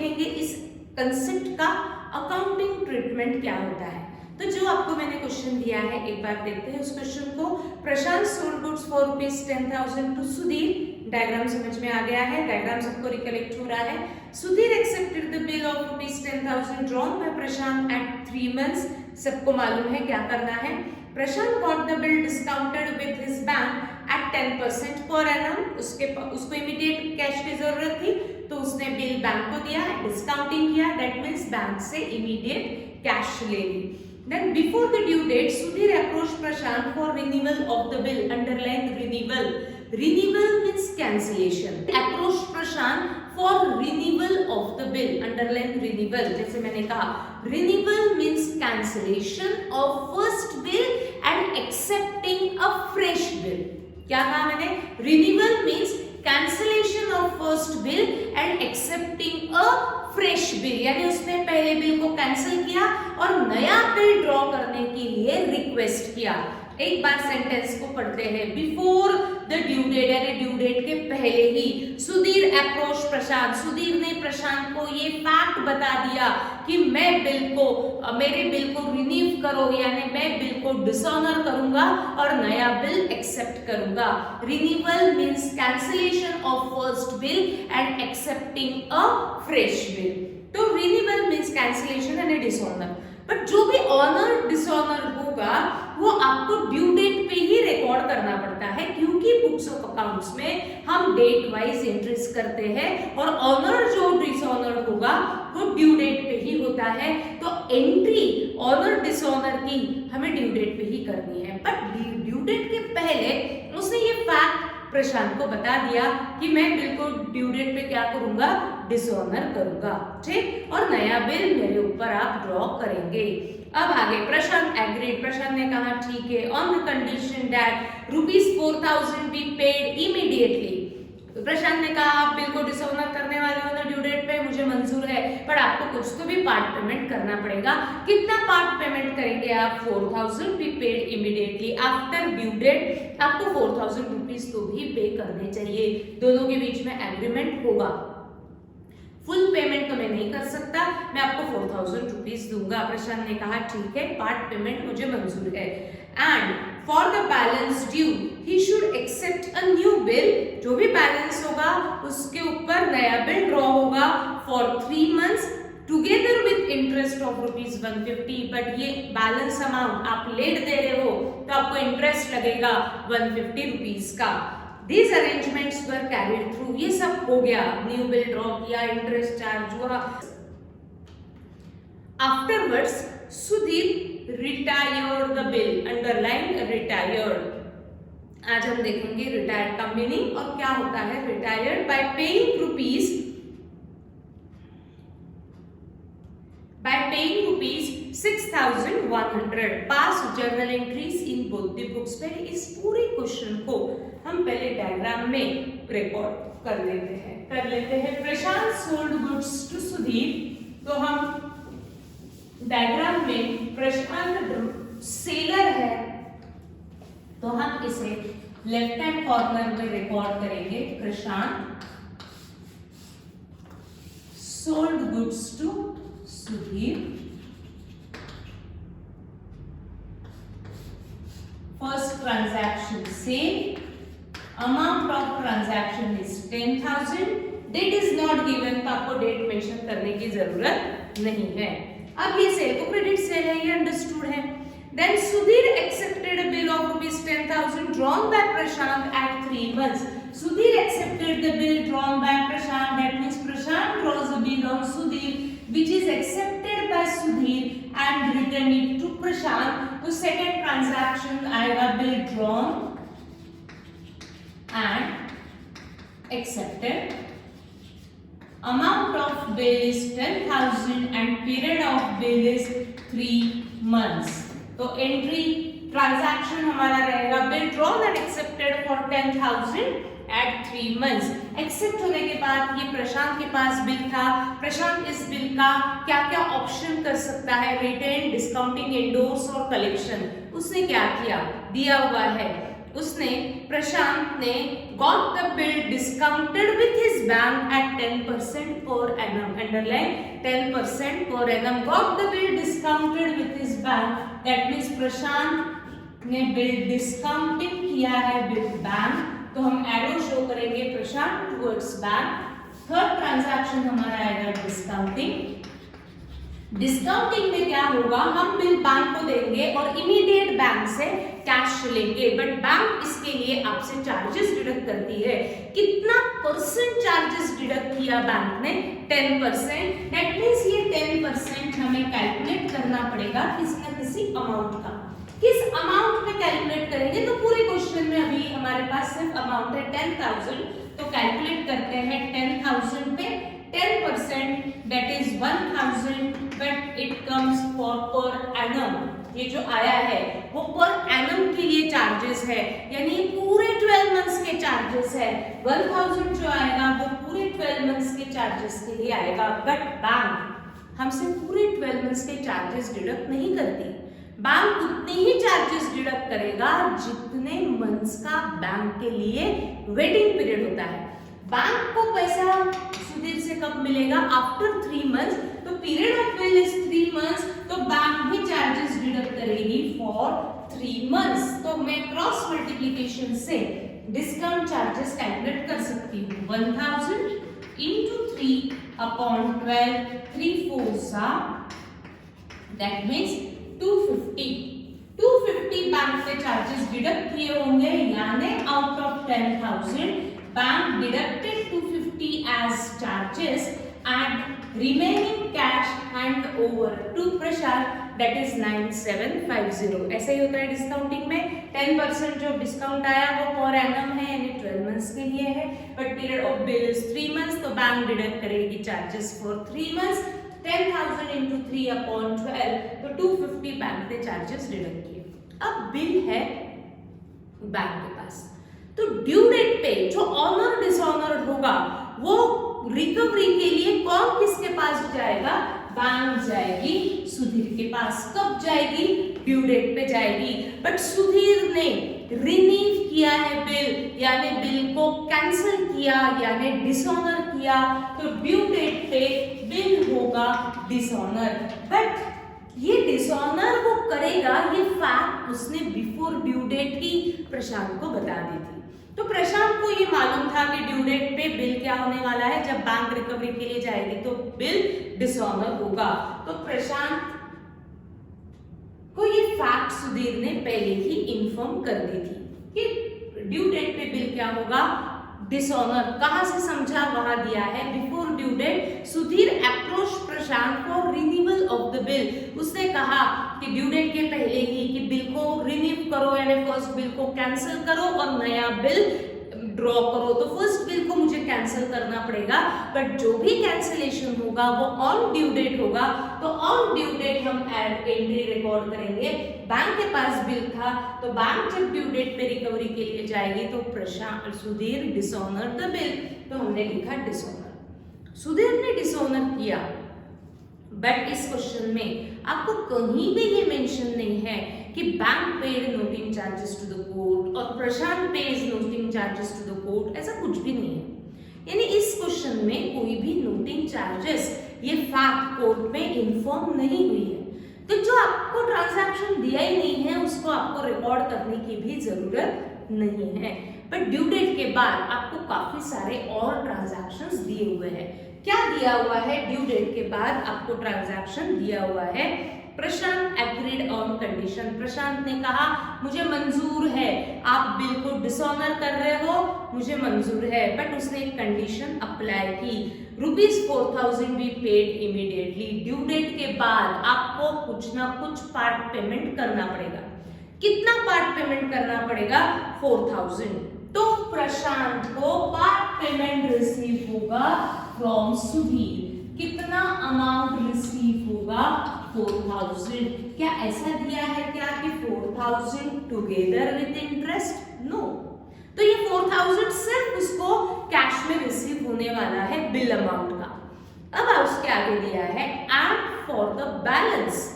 देखेंगे इस कंसेप्ट का अकाउंटिंग ट्रीटमेंट क्या होता है। तो जो आपको मैंने क्वेश्चन दिया है एक बार देखते हैं उस क्वेश्चन को। Prashant sold goods for ₹10,000 to Sudhir. Diagram समझ में आ गया है, डायग्राम सबको रिकलेक्ट हो रहा है। Sudhir accepted the bill of ₹10,000 drawn by Prashant at 3 months। सबको मालूम है क्या करना है। Prashant got the bill discounted with his bank at 10% per annum. उसको इमीडिएट कैश की जरूरत थी तो उसने बिल बैंक को दिया, डिस्काउंटिंग किया, दैट मींस बैंक से इमीडिएट कैश ले ली। Then before the due date, Sudhir approached Prashant for renewal of the bill. Underline renewal. Renewal means cancellation. Approached Prashant for renewal of the bill. Underline renewal. जैसे मैंने कहा, renewal means cancellation of first bill and accepting a fresh bill. क्या कहा मैंने? Renewal means cancellation of first bill and accepting a fresh bill, यानी उसने पहले bill को कैंसिल किया और नया बिल ड्रॉ करने के लिए रिक्वेस्ट किया। एक बार सेंटेंस को पढ़ते हैं। बिफोर द ड्यू डेट, यानी ड्यू डेट के पहले ही सुधीर अप्रोच प्रशांत, सुधीर ने प्रशांत को ये फैक्ट बता दिया कि मेरे बिल को रिन्यू करो, यानी मैं बिल को डिसऑनर करूंगा और नया बिल एक्सेप्ट करूंगा। Renewal means cancellation of first bill and accepting a fresh bill. तो renewal means cancellation and dishonour. But जो भी ऑनर डिसऑनर होगा वो आपको ड्यू डेट पे ही रिकॉर्ड करना पड़ता है, क्योंकि बुक्स ऑफ अकाउंट्स में हम डेट वाइज एंट्रीज करते हैं और ऑनर जो डिसऑनर होगा वो ड्यू डेट पे ही होता है। तो एंट्री ऑनर डिसऑनर की हमें ड्यू डेट पे ही करनी है। बट ड्यू डेट के पहले उसने ये फैक्ट प्रशांत को बता दिया कि मैं बिल को ड्यू डेट पे क्या करूंगा, डिसऑनर करूंगा, ठीक, और नया बिल मेरे ऊपर आप ड्रॉ करेंगे। अब आगे प्रशांत एग्रीड, प्रशांत ने कहा ठीक है, on the condition that ₹4,000 be paid immediately. Prashant ने कहा आप बिल को डिसऑनर करने वाले हो ना ड्यू डेट पे, मुझे मंजूर है, पर आपको कुछ तो भी पार्ट पेमेंट करना पड़ेगा। कितना पार्ट पेमेंट करेंगे आप? 4,000 be paid immediately after due date. आपको 4,000 रुपीज तो भी पे करने चाहिए, दोनों के बीच में एग्रीमेंट होगा। फुल पेमेंट तो मैं नहीं कर सकता, मैं आपको 4,000 रुपीज दूंगा। प्रशांत ने कहा ठीक है, पार्ट पेमेंट मुझे मंजूर है। And for the balance due he should accept a new bill. जो भी बैलेंस होगा उसके ऊपर नया बिल ड्रॉ होगा for 3 months together with interest of ₹150। But ये बैलेंस अमाउंट आप लेट दे रहे हो तो आपको इंटरेस्ट लगेगा ₹150 का। These arrangements were carried through। ये सब हो गया, न्यू बिल ड्रॉ किया, इंटरेस्ट चार्ज हुआ। Afterwards, Sudhir retired the bill। Underline retired। आज हम देखेंगे retired का मीनिंग और क्या होता है retired by paying ₹6,100। Pass journal entries in both the books. पहले इस पूरे क्वेश्चन को हम पहले डायग्राम में रिकॉर्ड कर लेते हैं। प्रशांत सोल्ड गुड्स टू सुधीर। तो हम डायग्राम में प्रशांत सेलर है तो हम इसे लेफ्ट हैंड कॉर्नर में रिकॉर्ड करेंगे। Prashant sold goods to Sudhir. First transaction sale, amount of transaction is 10,000, date is not given, तो आपको डेट मेंशन करने की जरूरत नहीं है। अब ये सेल को क्रेडिट सेल है, ये अंडरस्टूड है। Then Sudhir accepted a bill of ₹10,000 drawn by Prashant at 3 months। Sudhir accepted the bill drawn by Prashant, that means Prashant draws a bill on Sudhir which is accepted by Sudhir and return it to Prashant। तो second transaction आएगा bill drawn and accepted. Amount of bill is 10,000 and period of bill is 3 months। तो entry transaction हमारा रहेगा bill drawn and accepted for 10,000 at 3 months। Accept होने के बाद ये प्रशांत के पास बिल था। प्रशांत इस बिल का क्या क्या ऑप्शन कर सकता है, रिटेन, डिस्काउंटिंग, एंडोर्स और कलेक्शन। उसने क्या किया, दिया हुआ है उसने प्रशांत ने got the bill discounted with his bank at 10% per annum, underline 10% per annum, got the bill discounted with his bank, that means Prashant ने बिल डिस्काउंटिंग किया है विथ बैंक, तो हम एरो शो करेंगे प्रशांत टुवर्ड्स बैंक। थर्ड ट्रांजैक्शन हमारा आएगा discounting. Discounting में क्या होगा, हम बिल बैंक को देंगे और इमीडिएट बैंक से कैश लेंगे, बट बैंक इसके लिए आपसे चार्जेस डिडक्ट करती है। कितना परसेंट चार्जेस डिडक्ट किया बैंक ने? 10%। दैट मींस ये 10% हमें कैलकुलेट करना पड़ेगा किसी न किसी अमाउंट का। किस अमाउंट पे कैलकुलेट करेंगे? तो पूरे क्वेश्चन में अभी हमारे पास सिर्फ अमाउंट है 10,000, तो कैलकुलेट करते हैं 10,000 पे 10%, that is 1,000, but it comes for per annum. ये जो आया है वो पर एनम के लिए चार्जेस है, यानी पूरे 12 मंथ्स के चार्जेस है। 1,000 जो आएगा वो पूरे 12 मंथ्स के चार्जेस के लिए आएगा, बट बैंक हमसे पूरे 12 मंथ्स के चार्जेस डिडक्ट नहीं करती। बैंक उतने ही चार्जेस डिडक्ट करेगा जितने मंथ्स का बैंक के लिए वेटिंग पीरियड होता है। बैंक को पैसा सुधीर से कब मिलेगा? आफ्टर 3 मंथ्स, तो period of bill is 3 months, तो बैंक भी चार्जेस डिडक्ट करेगी फॉर 3 मंथ्स। तो मैं क्रॉस मल्टीप्लिकेशन से डिस्काउंट चार्जेस कैलकुलेट कर सकती हूँ। 1,000 into 3 upon 12, 3 4 that means 250। 250 bank के चार्जेस डिडक्ट किए होंगे, यानी out of 10,000 bank deducted 250 as charges and remaining cash hand over to Prashant, that is 9750। ऐसा ही होता है डिस्काउंटिंग में। 10% जो डिस्काउंट आया वो पर एनम है, यानी 12 मंथ्स के लिए है, but period of bill is 3 months, तो बैंक डिडक्ट करेगी charges for 3 months. 10,000 into 3 upon 12, तो 250 बैंक ने चार्जेस डिडक्ट किए। अब बिल है बैंक के पास, तो ड्यू डेट पे जो ऑनर डिसऑनर होगा वो रिकवरी के लिए कौन किसके पास जाएगा? बैंक जाएगी सुधीर के पास। कब जाएगी? ड्यू डेट पे जाएगी। बट सुधीर ने रिनीव किया है बिल, यानी बिल को कैंसिल किया, यानी डिसऑनर किया, तो ड्यू डेट पे बिल होगा डिसऑनर। बट ये डिसऑनर वो करेगा, ये फैक्ट उसने बिफोर ड्यू डेट ही प्रशांत को बता दी थी। तो प्रशांत को ये मालूम था कि ड्यू डेट पे बिल क्या होने वाला है, जब बैंक रिकवरी के लिए जाएगी तो बिल डिसऑनर होगा। तो प्रशांत को ये फैक्ट सुधीर ने पहले ही इन्फॉर्म कर दी थी कि ड्यू डेट पे बिल क्या होगा, डिसऑनर। कहां से समझा? वहां दिया है before due date Sudhir approach Prashant for renewal of the bill. उसने कहा कि ड्यू डेट के पहले ही कि बिल को रिन्यू करो, यानी फर्स्ट बिल को कैंसिल करो और नया बिल ड्रॉ करो। तो फर्स्ट बिल को मुझे कैंसिल करना पड़ेगा, बट जो भी कैंसिलेशन होगा वो ऑन ड्यू डेट होगा, तो ऑन ड्यू डेट हम एंट्री रिकॉर्ड करेंगे। बैंक के पास बिल था, तो बैंक जब ड्यू डेट पे रिकवरी के लिए जाएगी तो प्रशांत सुधीर डिसऑनर द बिल, तो हमने लिखा डिसऑनर। सुधीर ने डिसऑनर किया, बट इस क्वेश्चन में आपको कहीं भी ये मेंशन नहीं है कि bank paid noting charges to the court और Prashant pays noting charges to the court, ऐसा कुछ भी नहीं है। यानी इस क्वेश्चन में कोई भी नोटिंग चार्जेस ये फैक्ट कोर्ट में इन्फॉर्म नहीं हुई है। तो जो आपको ट्रांजैक्शन दिया ही नहीं है उसको आपको रिकॉर्ड करने की भी जरूरत नहीं है। बट ड्यू डेट के बाद आपको काफी सारे और ट्रांजैक्शंस दिए हुए हैं। क्या दिया हुआ है? ड्यू डेट के बाद आपको ट्रांजैक्शन दिया हुआ है प्रशांत एग्रीड ऑन कंडीशन। प्रशांत ने कहा मुझे मंजूर है, आप बिल को डिसऑनर कर रहे हो, मुझे मंजूर है, बट उसने एक कंडीशन अप्लाई की, ₹4,000 be paid immediately. Due date के बाद आपको कुछ ना कुछ पार्ट पेमेंट करना पड़ेगा। कितना पार्ट पेमेंट करना पड़ेगा? 4,000। तो प्रशांत को पार्ट पेमेंट रिसीव होगा फ्रॉम सुधीर। कितना अमाउंट रिसीव होगा? 4,000। क्या ऐसा दिया है क्या कि 4,000 टुगेदर विद इंटरेस्ट? नो। तो ये 4,000 सिर्फ उसको कैश में रिसीव होने वाला है बिल अमाउंट का। अब उसके आगे दिया है and for the balance,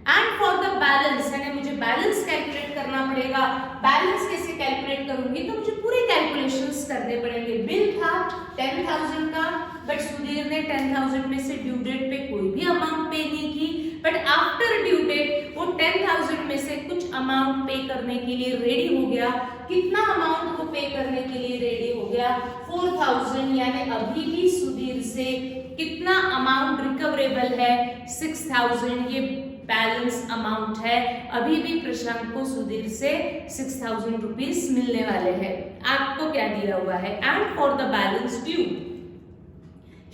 and for the balance, यानी मुझे बैलेंस कैलकुलेट करना पड़ेगा। बैलेंस कैसे कैलकुलेट करूंगी, तो मुझे पूरे कैलकुलेशंस करने पड़ेंगे। बिल था 10,000 का, बट सुधीर ने 10,000 में से ड्यू डेट पे कोई भी अमाउंट पे नहीं की, बट आफ्टर ड्यू डेट वो 10,000 में से कुछ अमाउंट पे करने के लिए रेडी हो गया। कितना अमाउंट को पे करने के लिए रेडी हो गया, 4,000, यानी अभी भी सुधीर से कितना अमाउंट रिकवरेबल है, 6,000, ये बैलेंस अमाउंट है। अभी भी प्रशांत को सुधीर से 6,000 रुपीज मिलने वाले हैं। आपको क्या दिया हुआ है, and for the balance due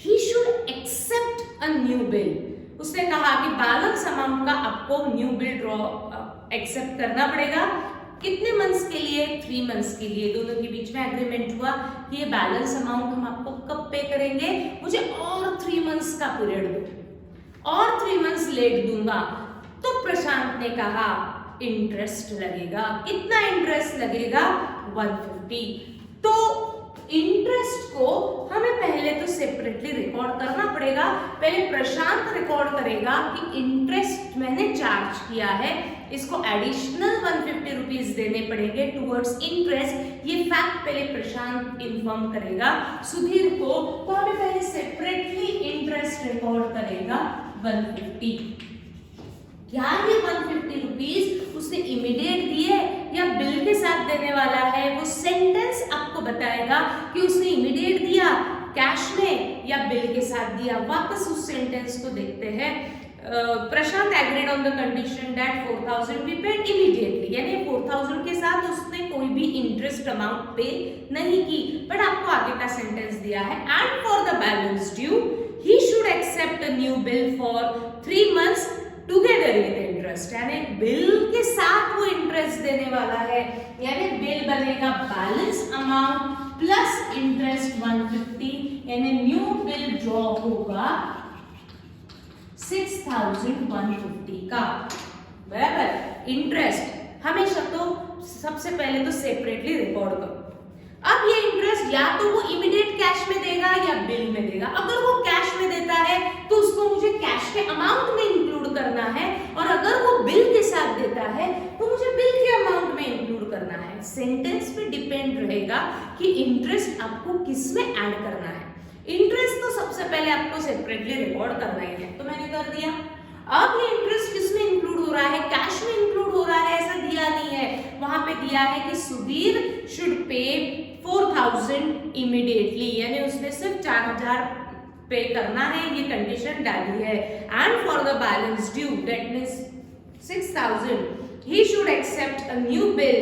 he should accept a new bill. उसने कहा कि बैलेंस अमाउंट का आपको न्यू बिल ड्रॉ एक्सेप्ट करना पड़ेगा। कितने मंथ्स के लिए, 3 मंथ्स के लिए। दोनों के बीच में एग्रीमेंट हुआ कि ये बैलेंस अमाउंट हम आपको कब पे करेंगे, मुझे और 3 मंथ्स का पीरियड दो, और 3 मंथ्स लेट दूंगा। तो प्रशांत ने कहा इंटरेस्ट लगेगा। कितना इंटरेस्ट लगेगा, 150। तो इंटरेस्ट को हमें पहले तो सेपरेटली रिकॉर्ड करना पड़ेगा। पहले प्रशांत रिकॉर्ड करेगा कि इंटरेस्ट मैंने चार्ज किया है, इसको एडिशनल 150 रुपीज देने पड़ेंगे टुवर्ड्स इंटरेस्ट। ये फैक्ट पहले प्रशांत इन्फॉर्म करेगा सुधीर को, तो हमें पहले सेपरेटली इंटरेस्ट रिकॉर्ड करेगा 150। क्या ये 150 रुपीज उसने इमीडिएट दिए या बिल के साथ देने वाला है, वो सेंटेंस आपको बताएगा कि उसने इमीडिएट दिया कैश में या बिल के साथ दिया। वापस उस सेंटेंस को देखते हैं। Prashant agreed on the condition that 4,000 be paid immediately, यानी 4,000 के साथ उसने कोई भी इंटरेस्ट अमाउंट पे नहीं की, बट आपको आगे का सेंटेंस दिया है, and for the balance due he should accept a new bill for 3 months together with interest, यानी बिल के साथ वो इंटरेस्ट देने वाला है। यानी बिल बनेगा बैलेंस अमाउंट प्लस इंटरेस्ट 150, यानी न्यू बिल ड्रॉ होगा 6,150 का, बराबर। इंटरेस्ट हमेशा तो सबसे पहले तो सेपरेटली रिकॉर्ड करो। अब ये इंटरेस्ट या तो वो इमीडिएट कैश में देगा या बिल में देगा। अगर वो कैश में देता है तो उसको मुझे कैश के अमाउंट में इंक्लूड करना है, और अगर वो बिल के साथ देता है तो मुझे बिल के अमाउंट में इंक्लूड करना है। सेंटेंस पे डिपेंड रहेगा कि इंटरेस्ट आपको किस में ऐड करना है। इंटरेस्ट तो सबसे पहले आपको सेपरेटली रिकॉर्ड करना ही है, तो मैंने कर दिया। अब ये इंटरेस्ट किस में इंक्लूड हो रहा है, कैश में इंक्लूड हो रहा है, ऐसा दिया नहीं है। वहां पे दिया है कि सुधीर शुड पे 4,000 इमीडिएटली, यानी उसने सिर्फ 4,000 पे करना है, ये कंडीशन डाली है। And for the balance due that means 6,000 he should accept a new bill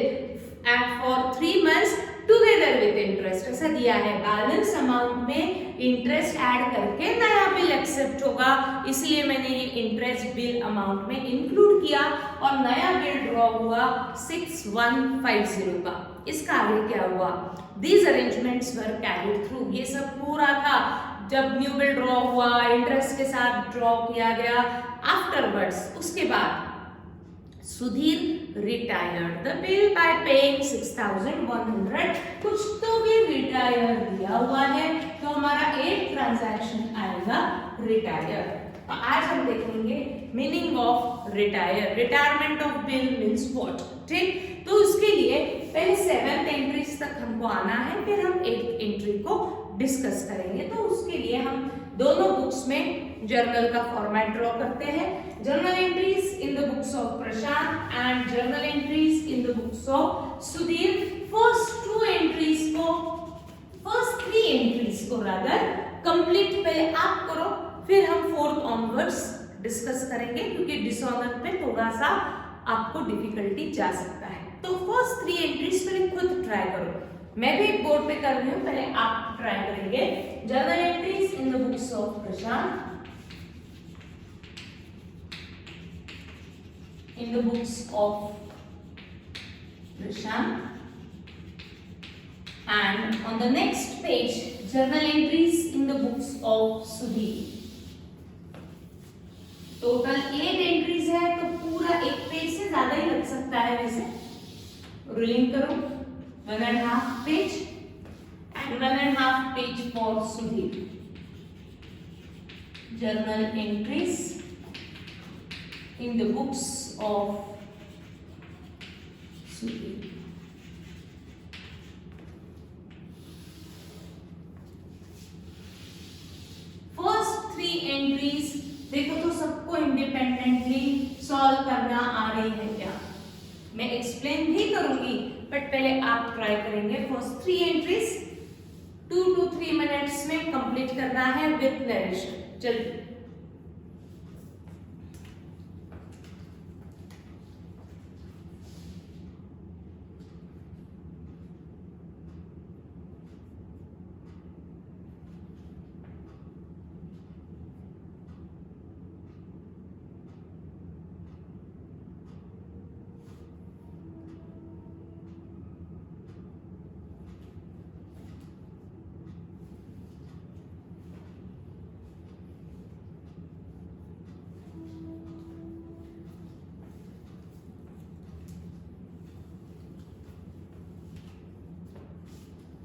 and for 3 months together with interest, ऐसा दिया है। बैलेंस अमाउंट में इंटरेस्ट ऐड करके नया बिल एक्सेप्ट होगा, इसलिए मैंने ये इंटरेस्ट बिल अमाउंट में इंक्लूड किया, और नया बिल ड्रॉ हुआ 6,150 का। इसका आगे क्या हुआ, these arrangements were carried through, ये सब पूरा था जब न्यू बिल ड्रॉ हुआ, इंटरेस्ट के साथ ड्रॉ किया गया। आफ्टरवर्ड्स, उसके बाद Sudhir retired the bill bye paying 6,100। कुछ तो भी रिटायर दिया हुआ है, तो हमारा एक ट्रांजैक्शन आएगा रिटायर। तो आज हम देखेंगे meaning of retire. Retirement of bill means what, ठीक। तो उसके लिए पहले 7th एंट्रीज तक हमको आना है, फिर हम 8th एंट्री को डिस्कस करेंगे। तो उसके लिए हम दोनों बुक्स में जर्नल का फॉर्मेट ड्रॉ करते हैं। Journal entries in the books of Prashant and journal entries in the books of Sudhir. First 3 entries को रादर कंप्लीट पहले आप करो, फिर हम 4th ऑनवर्ड्स डिस्कस करेंगे, क्योंकि डिसऑनर पे थोड़ा सा आपको डिफिकल्टी जा सकता है। तो फर्स्ट 3 एंट्रीज पहले खुद ट्राई करो, मैं भी बोर्ड पे कर रही हूँ, पहले आप ट्राई करेंगे। Journal entries in the books of Prashant, in the books of Prashant, and on the next page journal entries in the books of Sudhir। Total 8 entries है, तो पूरा एक पेज से ज्यादा ही लग सकता है। वैसे रूलिंग करो 1.5 page and 1.5 page for Sudhir। Journal entries in the books of Sudhir. First 3 entries देखो तो सबको इंडिपेंडेंटली सॉल्व करना आ रही है क्या? मैं एक्सप्लेन भी करूंगी बट पहले आप ट्राई करेंगे। फर्स्ट 3 एंट्रीज 2 to 3 मिनट्स में कंप्लीट करना है विद नरेशन। जल्दी।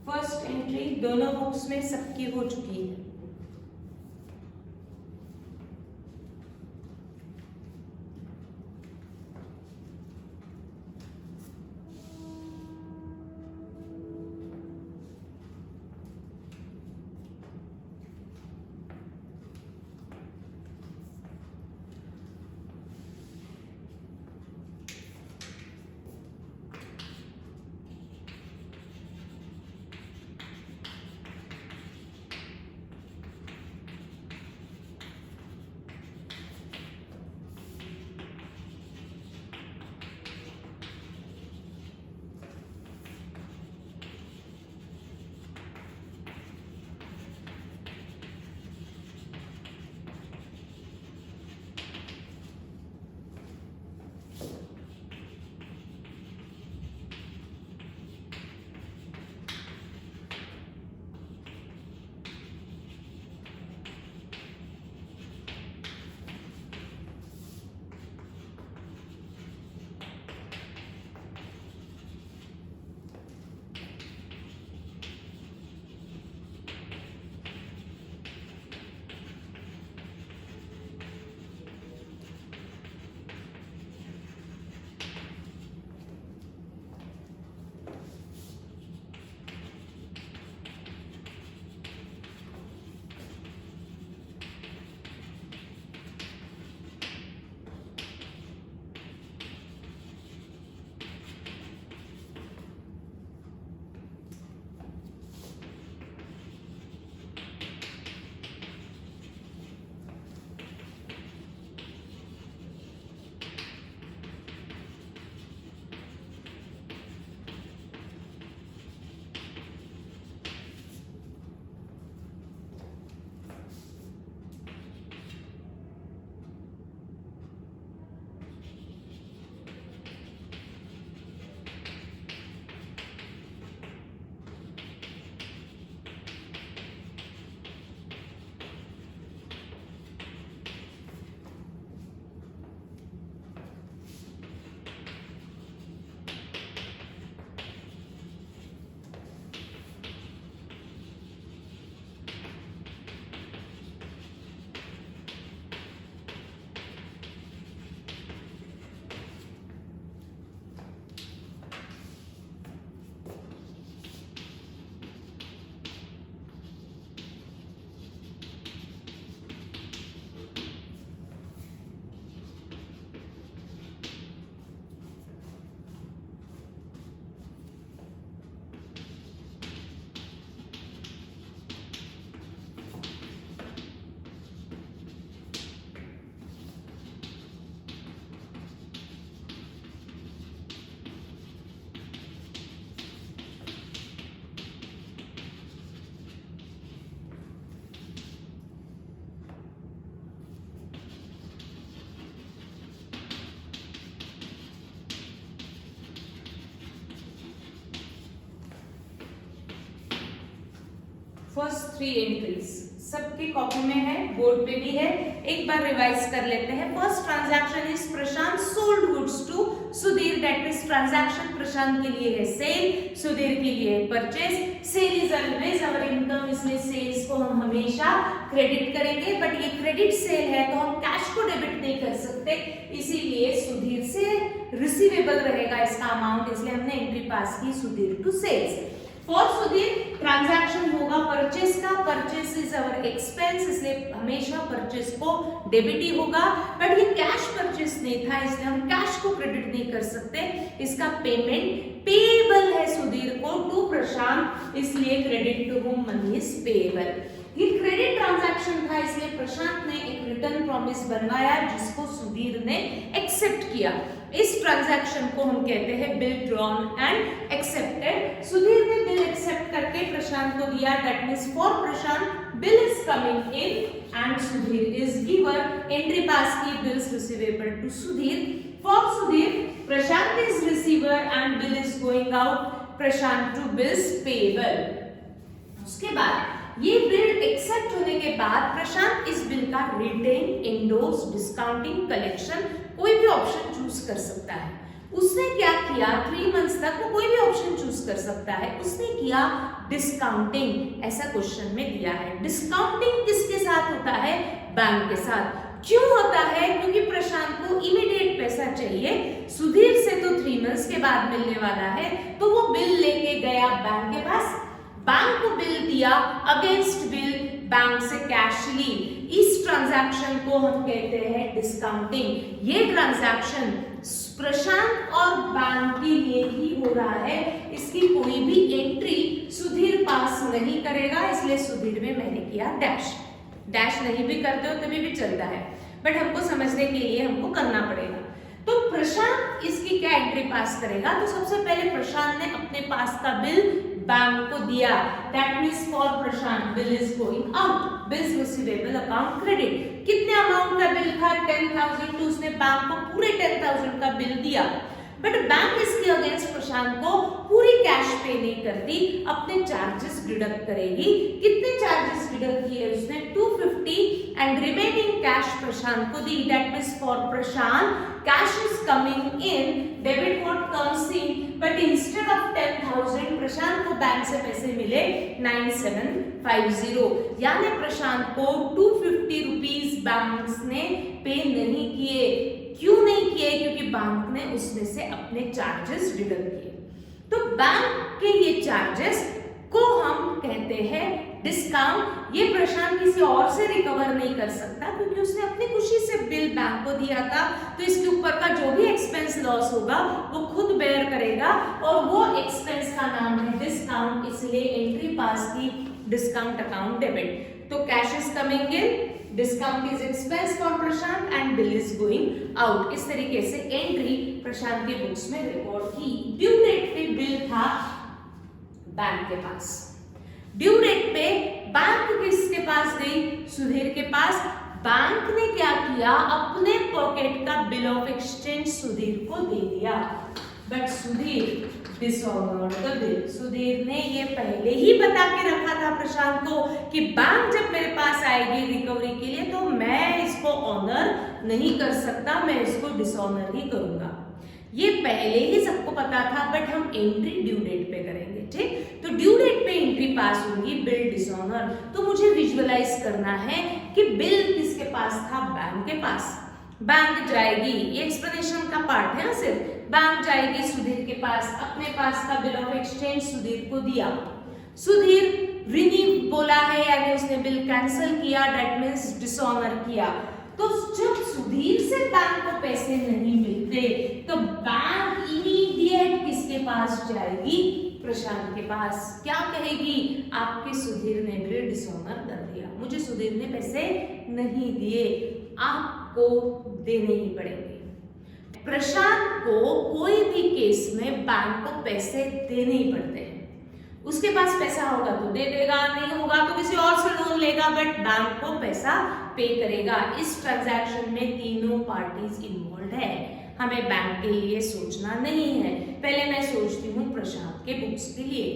फर्स्ट एंट्री दोनों बुक्स में सबकी हो चुकी है। फर्स्ट 3 एंट्रीज सबकी कॉपी में है, बोर्ड पे भी है। एक बार रिवाइज कर लेते हैं। First transaction is Prashant sold goods to Sudhir, that means transaction Prashant के लिए है सेल, सुधीर के लिए है purchase. Sale is always our income, इसलिए सेल्स को हम हमेशा क्रेडिट करेंगे, बट ये क्रेडिट सेल है तो हम कैश को डेबिट नहीं कर सकते, इसीलिए सुधीर से रिसीवेबल रहेगा इसका अमाउंट, इसलिए हमने एंट्री पास की Sudhir to sales. For Sudhir transaction होगा परचेस का, परचेस इज अवर एक्सपेंस, इसलिए हमेशा परचेस को डेबिट ही होगा, बट ये कैश परचेस नहीं था इसलिए हम कैश को क्रेडिट नहीं कर सकते, इसका पेमेंट पेएबल है सुधीर को टू प्रशांत, इसलिए credit to whom money is payable. ये क्रेडिट ट्रांजैक्शन था इसलिए प्रशांत ने एक रिटर्न प्रॉमिस बनवाया जिसको सुधीर ने एक्सेप्ट किया। इस ट्रांजैक्शन को हम कहते हैं bill drawn and accepted. Sudhir ने बिल एक्सेप्ट करके प्रशांत को दिया, that means for Prashant bill is coming in and Sudhir is giver, entry pass की bills receivable to Sudhir. For Sudhir Prashant is receiver and bill is going out, Prashant to bills payable. उसके बाद ये bill accept होने के बाद प्रशांत इस बिल का रिटेन, एंडोर्स, डिस्काउंटिंग, कलेक्शन कोई भी ऑप्शन चूज कर सकता है। उसने क्या किया, 3 मंथ्स तक वो कोई भी ऑप्शन चूज कर सकता है, उसने किया डिस्काउंटिंग, ऐसा क्वेश्चन में दिया है। डिस्काउंटिंग किसके साथ होता है, बैंक के साथ। क्यों होता है, क्योंकि प्रशांत को इमीडिएट पैसा चाहिए, सुधीर से तो 3 मंथ्स के बाद मिलने वाला है, तो वो बिल लेके गया बैंक के पास, बैंक को बिल दिया, अगेंस्ट बिल बैंक से कैश ली। इस ट्रांजैक्शन को हम कहते हैं डिस्काउंटिंग। ये ट्रांजैक्शन प्रशांत और बैंक के लिए ही हो रहा है, इसकी कोई भी एंट्री सुधीर पास नहीं करेगा, इसलिए सुधीर में मैंने किया डैश। डैश नहीं भी करते हो तभी भी चलता है, बट हमको समझने के लिए हमको करना पड़ेगा। तो प्रशांत इसकी क्या एंट्री पास करेगा, तो सबसे पहले प्रशांत ने अपने पास का बिल बैंक को दिया, that means for Prashant bill is going out, bills receivable account credit. कितने अमाउंट का बिल था, 10,000, तो उसने बैंक को पूरे 10,000 का बिल दिया, बट बैंक इसके अगेंस्ट प्रशांत को पूरी कैश पे नहीं करती, अपने चार्जेस डिडक्ट करेगी। कितने चार्जेस डिडक्ट किए उसने, 250 एंड रिमेनिंग कैश प्रशांत को दी, that means for Prashant cash is coming in, debit what comes in, but instead of 10,000 Prashant को बैंक से पैसे मिले 9750, यानी प्रशांत को 250 रुपीज बैंक ने पे नहीं किए। क्यों नहीं किए, क्योंकि बैंक ने उसमें से अपने चार्जेस डिडक्ट किए। तो बैंक के ये चार्जेस को हम कहते हैं डिस्काउंट। ये प्रशांत किसी और से रिकवर नहीं कर सकता, क्योंकि उसने अपनी खुशी से बिल बैंक को दिया था, तो इसके ऊपर का जो भी एक्सपेंस लॉस होगा वो खुद बेयर करेगा, और वो एक्सपेंस का नाम है डिस्काउंट, इसलिए एंट्री पास की डिस्काउंट अकाउंट डेबिट। तो cash is coming in, discount is expense for Prashant and bill is going out. इस तरीके से एंट्री प्रशांत की बुक्स में रिकॉर्ड की। ड्यू डेट पे बिल था बैंक के पास, ड्यू डेट पे बैंक किसके पास गई, सुधीर के पास। बैंक ने क्या किया, अपने पॉकेट का बिल ऑफ एक्सचेंज सुधीर को दे दिया, but Sudhir dishonoured the bill. Sudhir ने ये पहले ही बता के रखा था प्रशांत को कि बैंक जब मेरे पास आएगी रिकवरी के लिए तो मैं इसको ऑनर नहीं कर सकता, मैं इसको डिसऑनर ही करूंगा। ये पहले ही सबको पता था, बट हम एंट्री ड्यू डेट पे करेंगे, ठीक। तो ड्यू डेट पे एंट्री पास होगी बिल डिसऑनर। तो मुझे विजुअलाइज करना है कि बिल किसके पास था, बैंक के पास। बैंक जाएगी, ये एक्सप्लेनेशन का पार्ट है सिर्फ। बैंक जाएगी सुधीर के पास, अपने पास का बिल ऑफ एक्सचेंज सुधीर को दिया। सुधीर रिन्यू बोला है, यानी उसने बिल कैंसिल किया, दैट मींस डिसऑनर किया। तो जब सुधीर से बैंक को पैसे नहीं मिलते तो बैंक इमीडिएट किसके पास जाएगी, प्रशांत के पास। क्या कहेगी, आपके सुधीर ने बिल डिसऑनर कर दिया, मुझे सुधीर ने पैसे नहीं दिए, आपको देने ही पड़ेंगे। प्रशांत को कोई भी केस में बैंक को पैसे देने ही पड़ते हैं। उसके पास पैसा होगा तो दे देगा, नहीं होगा तो किसी और से लोन लेगा, बट बैंक को पैसा पे करेगा। इस ट्रांजैक्शन में तीनों पार्टीज इन्वॉल्व है, हमें बैंक के लिए सोचना नहीं है। पहले मैं सोचती हूँ प्रशांत के बुक्स के लिए।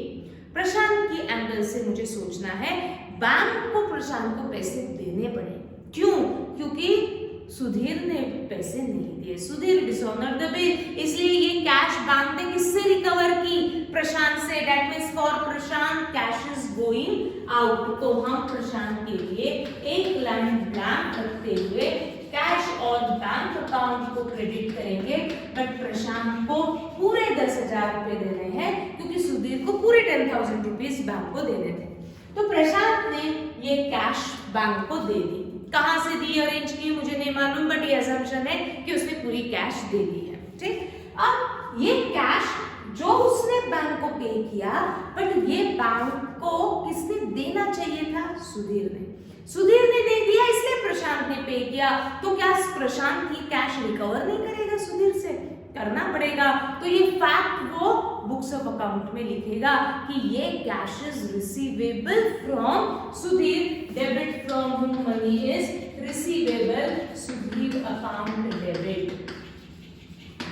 प्रशांत की एंगल से मुझे सोचना है बैंक को प्रशांत को पैसे देने पड़े। क्यों, क्योंकि सुधीर ने पैसे नहीं दिए, सुधीर डिसऑनर द बिल, इसलिए ये कैश बैंक ने किससे रिकवर की, प्रशांत से, that means for Prashant cash is going out. तो हम प्रशांत के लिए एक लाइन ब्लैंक रखते हुए कैश और बैंक अकाउंट को क्रेडिट करेंगे, बट प्रशांत को पूरे 10,000 रुपए देने हैं क्योंकि सुधीर को पूरे 10,000 रुपीज बैंक को देने थे। तो प्रशांत ने ये कैश बैंक को दे दी। कहां से दी, अरेंज की, मुझे नहीं मालूम, बट ये असम्पशन है कि उसने पूरी कैश दे दी है। ठीक, अब ये कैश जो उसने बैंक को पे किया, बट ये बैंक को किसने देना चाहिए था? सुधीर ने। सुधीर ने दे दिया, इसलिए प्रशांत ने पे किया। तो क्या प्रशांत ये कैश रिकवर नहीं करेगा सुधीर से? करना पड़ेगा। तो ये फैक्ट वो बुक्स ऑफ अकाउंट में लिखेगा कि ये cash is receivable from Sudhir, debit from whom money is receivable, Sudhir account debit,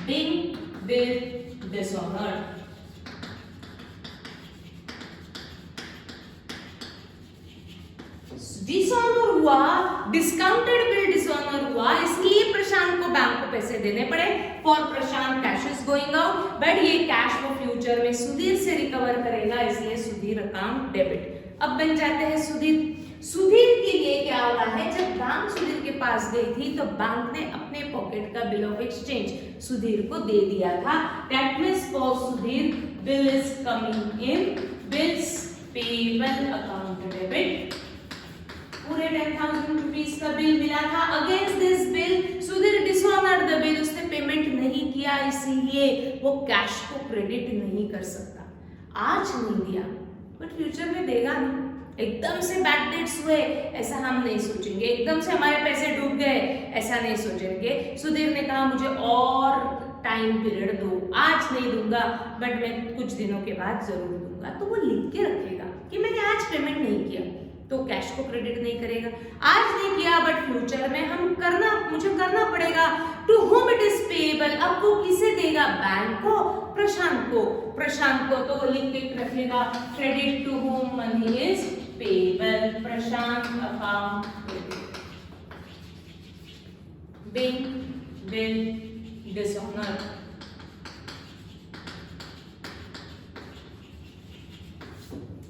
being bill dishonoured. Dishonour हुआ, डिस्काउंटेड बिल डिसऑनर हुआ, इसलिए प्रशांत को बैंक को पैसे देने पड़े। For Prashant cash is going out, but ये कैश वो फ्यूचर में सुधीर से रिकवर करेगा, इसलिए सुधीर अकाउंट डेबिट। अब बन जाते हैं सुधीर। सुधीर के लिए क्या हुआ है, जब बैंक सुधीर के पास गई थी तो बैंक ने अपने पॉकेट का बिल ऑफ एक्सचेंज सुधीर को दे दिया था। That means for Sudhir bill is coming in, bills payable account debit, पूरे 10,000 रुपीस का बिल मिला था। Against this bill Sudhir dishonoured the bill, उसने पेमेंट नहीं किया, इसीलिए वो कैश को क्रेडिट नहीं कर सकता। आज नहीं दिया, बट फ्यूचर में देगा ना। एकदम से बैड डेट्स हुए ऐसा हम नहीं सोचेंगे, एकदम से हमारे पैसे डूब गए ऐसा नहीं सोचेंगे। सुधीर ने कहा मुझे और टाइम पीरियड दो, आज नहीं दूंगा, बट मैं कुछ दिनों के बाद जरूर दूंगा। तो वो लिख के रखेगा कि मैंने आज पेमेंट नहीं किया, तो कैश को क्रेडिट नहीं करेगा। आज नहीं किया, बट फ्यूचर में मुझे करना पड़ेगा। To whom it is payable, अब वो किसे देगा? बैंक को, प्रशांत को। प्रशांत को तो वो लिख के रखेगा credit to whom money is payable, Prashant account credit, being bill dishonour.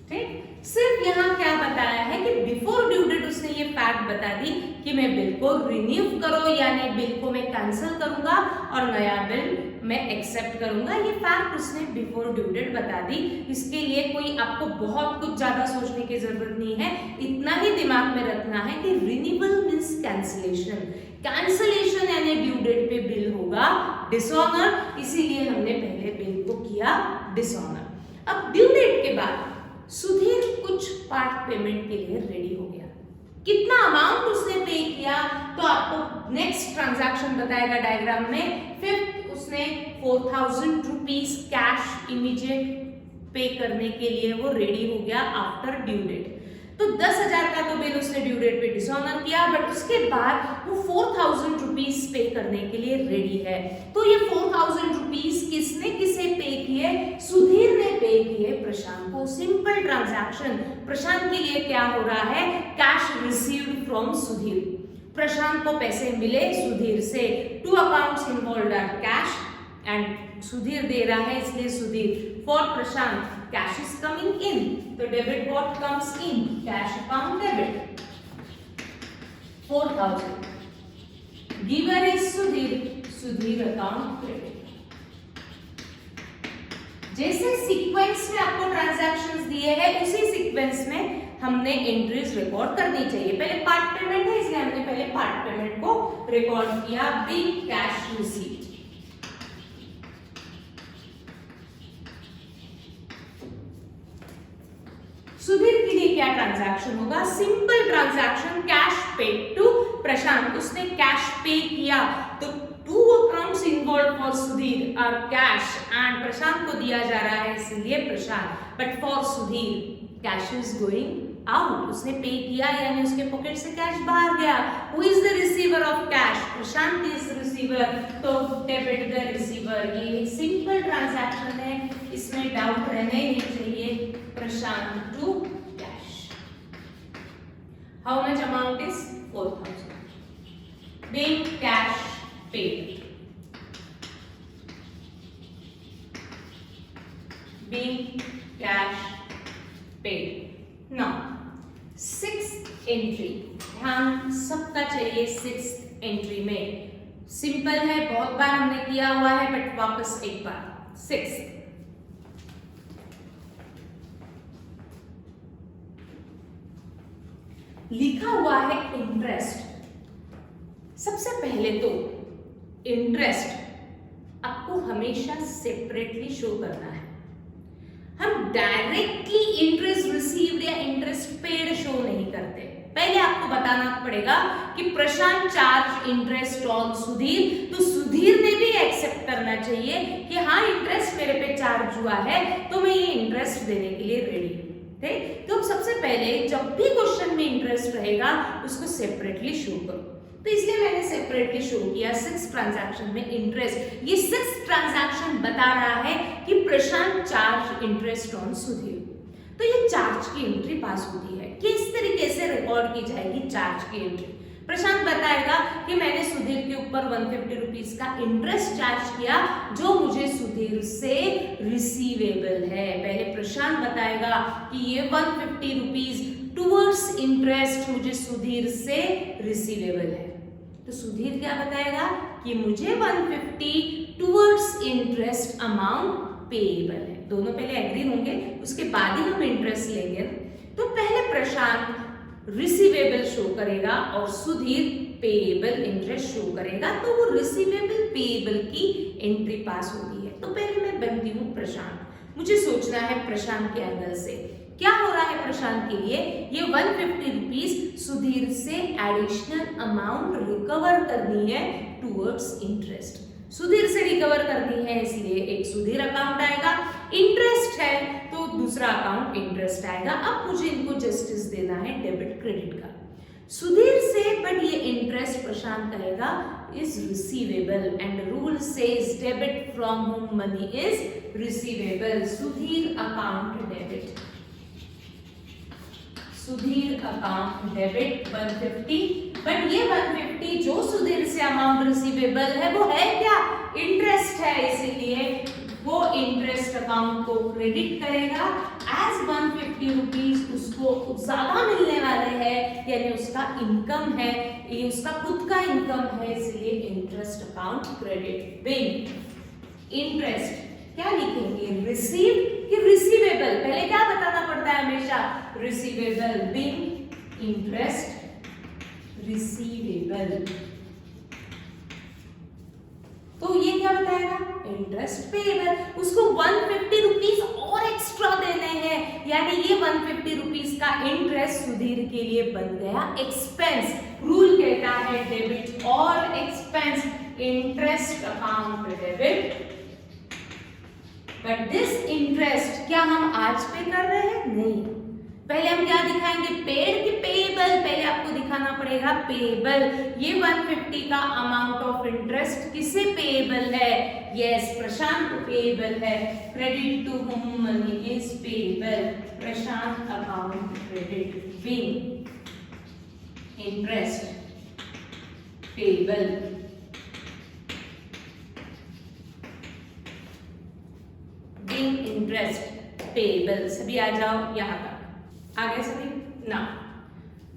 ठीक, सिर्फ यहाँ क्या बताया है कि बिफोर ड्यू डेट उसने ये फैक्ट बता दी कि मैं बिल को रिन्यू करो, यानी बिल को मैं कैंसिल करूंगा और नया बिल मैं एक्सेप्ट करूंगा। ये फैक्ट उसने बिफोर ड्यू डेट बता दी। इसके लिए कोई आपको बहुत कुछ ज्यादा सोचने की जरूरत नहीं है, इतना ही दिमाग में रखना है कि रिन्यूअल मींस कैंसिलेशन। कैंसिलेशन यानी ड्यू डेट पे बिल होगा डिसऑनर, इसीलिए हमने पहले बिल को किया डिसऑनर। अब ड्यू डेट के बाद सुधीर कुछ पार्ट पेमेंट के लिए रेडी हो गया। कितना अमाउंट उसने पे किया तो आपको नेक्स्ट ट्रांजैक्शन बताएगा डायग्राम में। फिफ्थ, उसने 4,000 रुपीज कैश इमीडिएट पे करने के लिए वो रेडी हो गया आफ्टर ड्यू डेट। तो 10,000 का तो बिल उसने ड्यू डेट पे डिसऑनर किया, बट उसके बाद वो 4,000 रुपीज पे करने के लिए रेडी है। तो ये 4,000 रुपीज किसने किसे पे किए? सुधीर ने पे किए प्रशांत को। Simple transaction. प्रशांत के लिए क्या हो रहा है? Cash received from Sudhir. Prashant को पैसे मिले सुधीर से। Two accounts involved are cash and Sudhir दे रहा है, इसलिए Sudhir. For Prashant cash is coming in, तो debit what comes in? Cash account debit 4,000। Giver is Sudhir, Sudhir account credit. जैसे सीक्वेंस में आपको ट्रांजैक्शंस दिए हैं, उसी सीक्वेंस में हमने एंट्रीज रिकॉर्ड करनी चाहिए। पहले पार्ट पेमेंट है, इसलिए हमने पहले पार्ट पेमेंट को रिकॉर्ड किया। Big cash receipt. सुधीर के लिए क्या ट्रांजैक्शन होगा? Simple transaction, cash paid to Prashant. उसने कैश पे किया, तो two accounts involve for Sudhir are cash and Prashant को दिया जा रहा है, इसलिए Prashant. But for Sudhir cash is going out. उसने पे किया यानी उसके पॉकेट से कैश बाहर गया। Who is the receiver of cash? Prashant is receiver, तो डेबिट द रिसीवर। ये सिंपल ट्रांजैक्शन है, इसमें डाउट रहने ही चाहिए। Prashant to cash. How much amount is? 4,000। Big cash paid. Big cash paid. Now sixth entry, ध्यान सबका चाहिए। सिक्स्थ एंट्री में। सिंपल है, बहुत बार हमने किया हुआ है, बट वापस एक बार। 6 लिखा हुआ है इंटरेस्ट। सबसे पहले तो इंटरेस्ट आपको हमेशा सेपरेटली शो करना है। हम डायरेक्टली इंटरेस्ट रिसीव्ड या इंटरेस्ट पेड शो नहीं करते। पहले आपको बताना पड़ेगा कि प्रशांत चार्ज इंटरेस्ट ऑन सुधीर, तो सुधीर ने भी एक्सेप्ट करना चाहिए कि हाँ इंटरेस्ट मेरे पे चार्ज हुआ है, तो मैं ये इंटरेस्ट देने के लिए रेडी हूँ। ठीक, तो सबसे पहले जब भी क्वेश्चन में इंटरेस्ट रहेगा उसको सेपरेटली शो करो। तो इसलिए मैंने सेपरेटली शो किया 6 ट्रांजैक्शन में इंटरेस्ट। ये 6 ट्रांजैक्शन बता रहा है कि प्रशांत चार्ज इंटरेस्ट ऑन सुधीर। तो ये चार्ज की एंट्री पास होती है। किस तरीके से रिकॉर्ड की जाएगी चार्ज की एंट्री? प्रशांत बताएगा कि मैंने सुधीर के ऊपर 150 रुपीज का इंटरेस्ट चार्ज किया जो मुझे सुधीर से रिसीवेबल है। पहले प्रशांत बताएगा कि ये 150 रुपीज टुवर्ड्स इंटरेस्ट मुझे सुधीर से रिसीवेबल है। तो सुधीर क्या बताएगा कि मुझे 150 टुवर्ड्स इंटरेस्ट अमाउंट पेएबल है। दोनों पहले एग्री होंगे, उसके बाद ही हम इंटरेस्ट लेंगे। तो पहले प्रशांत रिसीवेबल शो करेगा और सुधीर पेएबल इंटरेस्ट शो करेगा, तो वो रिसीवेबल पेएबल की एंट्री पास होती है। तो पहले मैं बनती हूँ प्रशांत। मुझे सोचना है प्रशांत के एंगल से क्या हो रहा है। प्रशांत के लिए ये 150 रुपीज सुधीर से एडिशनल अमाउंट रिकवर करनी है टुवर्ड्स इंटरेस्ट। सुधीर से रिकवर करनी है, इसलिए एक सुधीर अकाउंट आएगा। इंटरेस्ट है तो दूसरा अकाउंट इंटरेस्ट आएगा। अब मुझे इनको जस्टिस देना है डेबिट क्रेडिट का सुधीर से, बट ये इंटरेस्ट प्रशांत कहेगा is receivable and rule says debit from home money is receivable. Sudhir account debit, Sudhir account debit 150, but ये 150 जो सुधीर से अमाउंट रिसीवेबल है वो है क्या? इंटरेस्ट है, इसीलिए वो इंटरेस्ट अकाउंट को क्रेडिट करेगा। एज 150 रुपीज उसको ज्यादा मिलने वाले हैं, यानी उसका इनकम है, ये उसका खुद का इनकम है, इसलिए interest account credit. Being interest क्या लिखेंगे? रिसीव कि रिसीवेबल? पहले क्या बताना पड़ता है हमेशा? रिसीवेबल। बिन इंटरेस्ट रिसीवेबल, तो ये क्या बताएगा? Interest payable. उसको 150 रुपीज और एक्स्ट्रा देने हैं, यानी ये 150 रुपीज का इंटरेस्ट सुधीर के लिए बन गया एक्सपेंस। रूल कहता है डेबिट और expense, interest account debit. But this interest क्या हम आज पे कर रहे हैं? नहीं, पहले हम क्या दिखाएंगे? पेड कि पेएबल? पहले आपको दिखाना पड़ेगा पेएबल। ये 150 का अमाउंट ऑफ इंटरेस्ट किसे पेएबल है? यस, प्रशांत को पेएबल है। Credit to whom money is payable, Prashant account credit. Being interest payable, being interest payable. सभी आ जाओ यहाँ तक, आगे सभी ना।